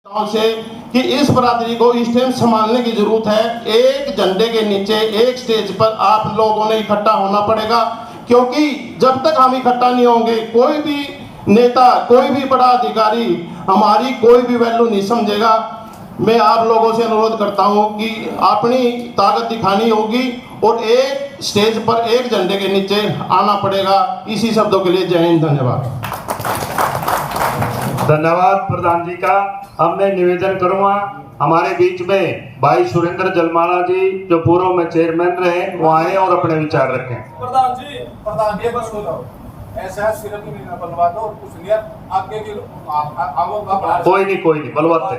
से कि इस बरादरी को इस टाइम संभालने की जरूरत है। एक झंडे के नीचे एक स्टेज पर आप लोगों ने इकट्ठा होना पड़ेगा, क्योंकि जब तक हम इकट्ठा नहीं होंगे कोई भी नेता, कोई भी बड़ा अधिकारी हमारी कोई भी वैल्यू नहीं समझेगा। मैं आप लोगों से अनुरोध करता हूं कि अपनी ताकत दिखानी होगी और एक स्टेज पर एक झंडे के नीचे आना पड़ेगा। इसी शब्दों के लिए जय हिंद, धन्यवाद। धन्यवाद प्रधान जी का। अब मैं निवेदन करूंगा हमारे बीच में भाई सुरेंद्र जलमाला जी जो पूर्व में चेयरमैन रहे वो आए और अपने विचार रखें। प्रधान जी बस हो जाओ, ऐसा सिर्फ नहीं बनवा दो, कुछ नहीं आगे की कोई नहीं बलवाते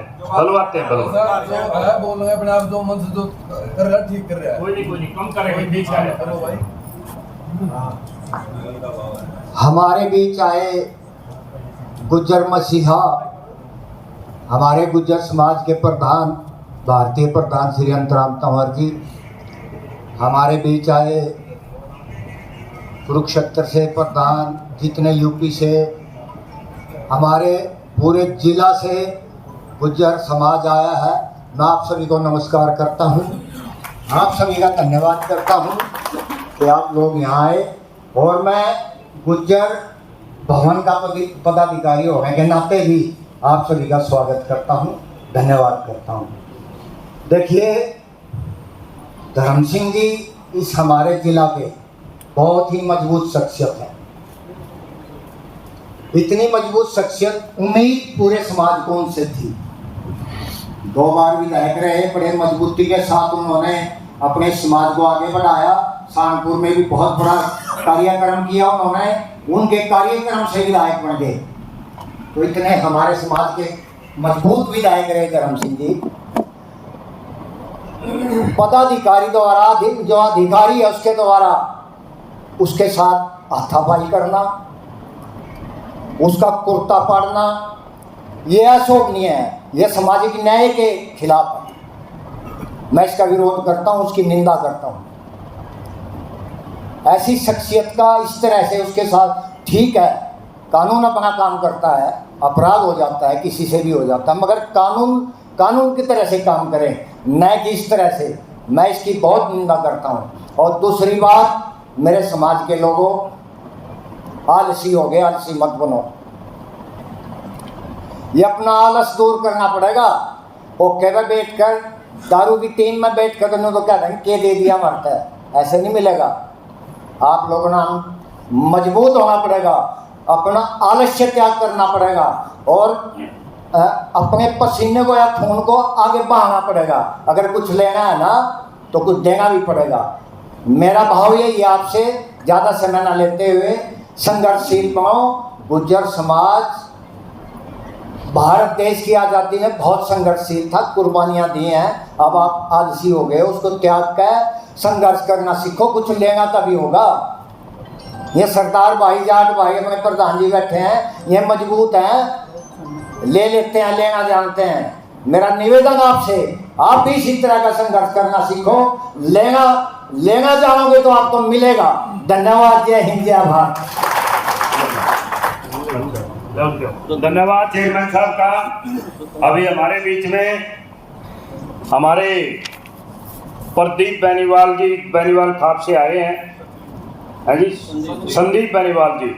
बोल रहे अपने आप जो मन से जो कर रहा ठीक कर रहा है। कोई नहीं कम करेंगे बीच में। भाई हमारे बीच आए गुज्जर मसीहा, हमारे गुज्जर समाज के प्रधान, भारतीय प्रधान श्री अंतराम तंवर जी हमारे बीच आए, कुरुक्षेत्र से प्रधान, जितने यूपी से, हमारे पूरे जिला से गुज्जर समाज आया है। मैं आप सभी को नमस्कार करता हूं, आप सभी का धन्यवाद करता हूं कि आप लोग यहाँ आए। और मैं गुज्जर भवन का पदाधिकारी होने के नाते भी आप सभी का स्वागत करता हूं, धन्यवाद करता हूं। देखिए, धर्म सिंह जी इस हमारे जिला के बहुत ही मजबूत शख्सियत है। इतनी मजबूत शख्सियत उम्मीद पूरे समाज को उनसे थी। 2 बार विधायक रहे, बड़े मजबूती के साथ उन्होंने अपने समाज को आगे बढ़ाया। कानपुर में भी बहुत बड़ा कार्यक्रम किया उन्होंने, उनके कार्यक्रम से विधायक बन गए। तो इतने हमारे समाज के मजबूत विधायक रहे धर्म सिंह जी। पदाधिकारी द्वारा जो अधिकारी है उसके द्वारा उसके साथ हाथापाई करना, उसका कुर्ता पाड़ना, ये अशोभनीय है, ये सामाजिक न्याय के खिलाफ है। मैं इसका विरोध करता हूँ, उसकी निंदा करता हूँ। ऐसी शख्सियत का इस तरह से उसके साथ, ठीक है कानून अपना काम करता है, अपराध हो जाता है, किसी से भी हो जाता है, मगर कानून की तरह से काम करें, न कि इस तरह से। मैं इसकी बहुत निंदा करता हूँ। और दूसरी बात, मेरे समाज के लोगों, आलसी हो गए, आलसी मत बनो। ये अपना आलस दूर करना पड़ेगा। ओके में बैठकर दारू की टीम में बैठकर तो क्या देंगे, के दे दिया मरता है, ऐसे नहीं मिलेगा। आप लोगों ने मजबूत होना पड़ेगा, अपना आलस्य त्याग करना पड़ेगा और अपने पसीने को या खून को आगे बहाना पड़ेगा। अगर कुछ लेना है ना तो कुछ देना भी पड़ेगा। मेरा भाव यही आपसे, ज़्यादा समय ना लेते हुए, संघर्षशील बनो। गुज्जर समाज भारत देश की आज़ादी में बहुत संघर्षशील था, कुर्बानियाँ दी हैं। अब आप आलसी हो गए, उसको त्याग कर संघर्ष करना सीखो, कुछ लेना तभी होगा। ये सरदार भाई, जाट भाई, अपने प्रधान जी बैठे हैं, ये मजबूत हैं, ले लेते हैं, लेना जानते हैं। मेरा निवेदन आपसे, आप भी इसी तरह का संघर्ष करना सीखो। लेना जानोगे तो आपको मिलेगा। धन्यवाद, जय हिंद, जय भारत। तो धन्यवाद चेयरमैन साहब का। अभी हमारे बीच में हमारे प्रदीप बेनीवाल जी, बेनीवाल खाप से आए हैं जी, संदीप बेनीवाल जी,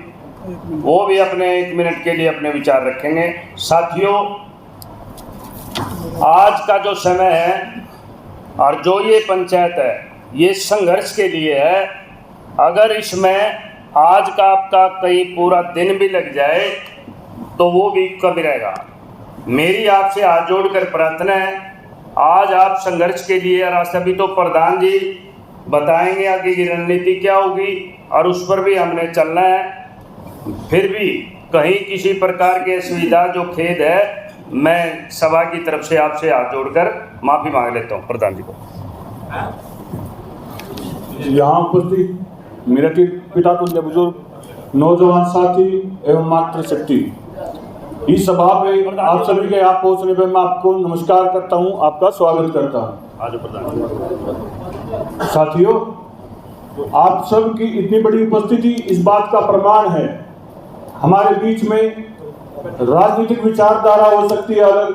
वो भी अपने 1 मिनट के लिए अपने विचार रखेंगे। साथियों, आज का जो समय है और जो ये पंचायत है, ये संघर्ष के लिए है। अगर इसमें आज का आपका कहीं पूरा दिन भी लग जाए तो वो भी कम रहेगा। मेरी आपसे हाथ जोड़कर प्रार्थना है, आज आप संघर्ष के लिए, और सभी तो प्रधान जी बताएंगे आगे की रणनीति क्या होगी और उस पर भी हमने चलना है। फिर भी कहीं किसी प्रकार की असुविधा, जो खेद है, मैं सभा की तरफ से आपसे हाथ जोड़कर माफ़ी मांग लेता हूँ प्रधान जी को। यहाँ उपस्थित मेरे पिता तुल्य बुजुर्ग, नौजवान साथी एवं मातृशक्ति, इस सभा में आप सभी के यहाँ पहुँचने पर मैं आपको नमस्कार करता हूँ, आपका स्वागत करता हूँ। साथियों, आप सब की इतनी बड़ी उपस्थिति इस बात का प्रमाण है। हमारे बीच में राजनीतिक विचारधारा हो सकती है अलग,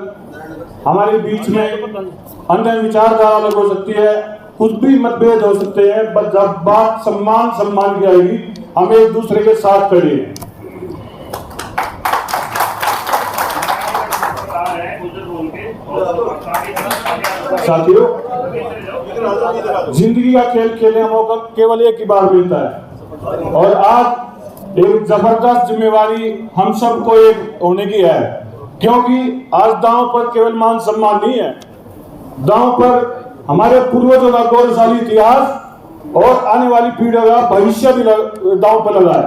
हमारे बीच में अन्य विचारधारा अलग हो सकती है, कुछ भी मतभेद हो सकते हैं, पर जब बात सम्मान की आएगी, हम एक दूसरे के साथ खड़े हैं। साथियों, जिंदगी का खेल खेलने का मौका केवल एक ही बार मिलता है और आज एक जबरदस्त जिम्मेवारी हम सबको एक होने की है, क्योंकि आज दांव पर केवल मान सम्मान नहीं है, दांव पर हमारे पूर्वजों का गौरवशाली इतिहास और आने वाली पीढ़ियों का भविष्य भी दांव पर लगा है।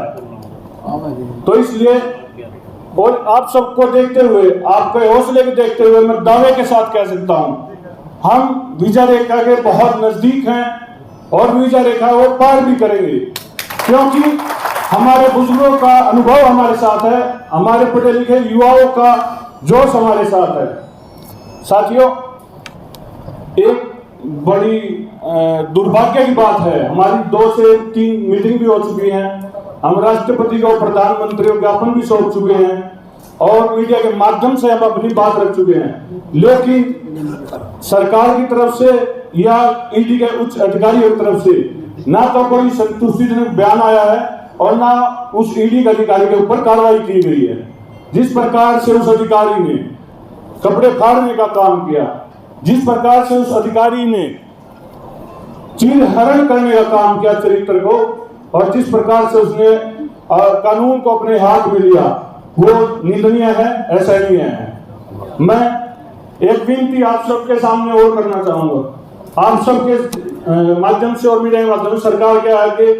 तो इसलिए और आप सबको देखते हुए, आपके हौसले को देखते हुए मैं दावे के साथ कह सकता हूं, हम विजय रेखा के बहुत नजदीक हैं और विजय रेखा वो पार भी करेंगे, क्योंकि हमारे बुजुर्गों का अनुभव हमारे साथ है, हमारे पढ़े लिखे युवाओं का जोश हमारे साथ है। साथियों, एक बड़ी दुर्भाग्य की बात है, हमारी 2 से 3 मीटिंग भी हो चुकी हैं, हम राष्ट्रपति को, प्रधानमंत्री को ज्ञापन भी सौंप चुके हैं और मीडिया के माध्यम से हम अपनी बात रख चुके हैं, लेकिन सरकार की तरफ से या ईडी के उच्च अधिकारियों की तरफ से ना तो कोई संतुष्टिजनक बयान आया है और ना उस ईडी के अधिकारी के ऊपर कार्रवाई की गई है। जिस प्रकार से उस अधिकारी ने कपड़े फाड़ने का काम किया, जिस प्रकार से उस अधिकारी ने चीरहरण करने का काम किया चरित्र को, और जिस प्रकार से उसने कानून को अपने हाथ में लिया, वो निंदनीय है, ऐसा नहीं है। मैं एक विनती आप सबके सामने और करना चाहूंगा, आप सबके माध्यम से और मीडिया के माध्यम से सरकार के आगे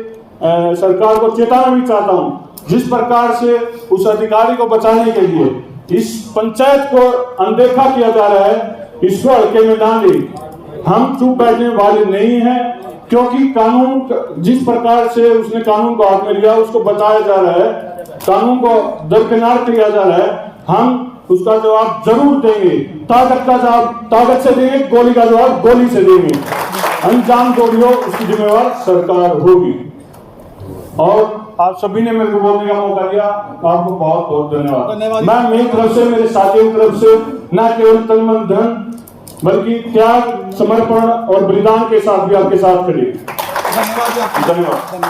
सरकार को चेताना भी चाहता हूं, जिस प्रकार से उस अधिकारी को बचाने के लिए इस पंचायत को अनदेखा किया जा रहा है, इसको हल्के में ना लें। हम चुप बैठने वाले नहीं हैं, क्योंकि कानून जिस प्रकार से उसने कानून को हाथ में लिया, उसको बचाया जा रहा है, कानून को दरकिनार किया जा रहा है, हम उसका जवाब जरूर देंगे। ताकत का जवाब ताकत से देंगे, गोली का जवाब गोली से देंगे। अंजाम जो भी हो उसकी जिम्मेवार सरकार होगी। और आप सभी ने मेरे को बोलने का मौका दिया, आपको बहुत बहुत धन्यवाद। मैं मेरी तरफ से, मेरे साथियों की तरफ से न केवल तन मन धन बल्कि त्याग, समर्पण और बलिदान के साथ भी आपके साथ खड़े। धन्यवाद।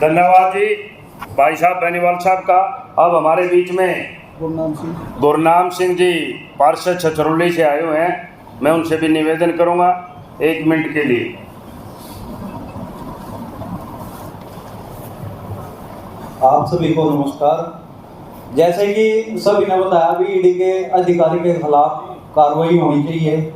धन्यवाद जी भाई साहब बेनीवाल साहब का। अब हमारे बीच में गुरनाम सिंह जी पार्षद छछरौली से आए हुए हैं, मैं उनसे भी निवेदन करूंगा 1 मिनट के लिए। आप सभी को नमस्कार। जैसे कि सभी ने बताया, भी ईडी के अधिकारी के खिलाफ कार्रवाई होनी चाहिए।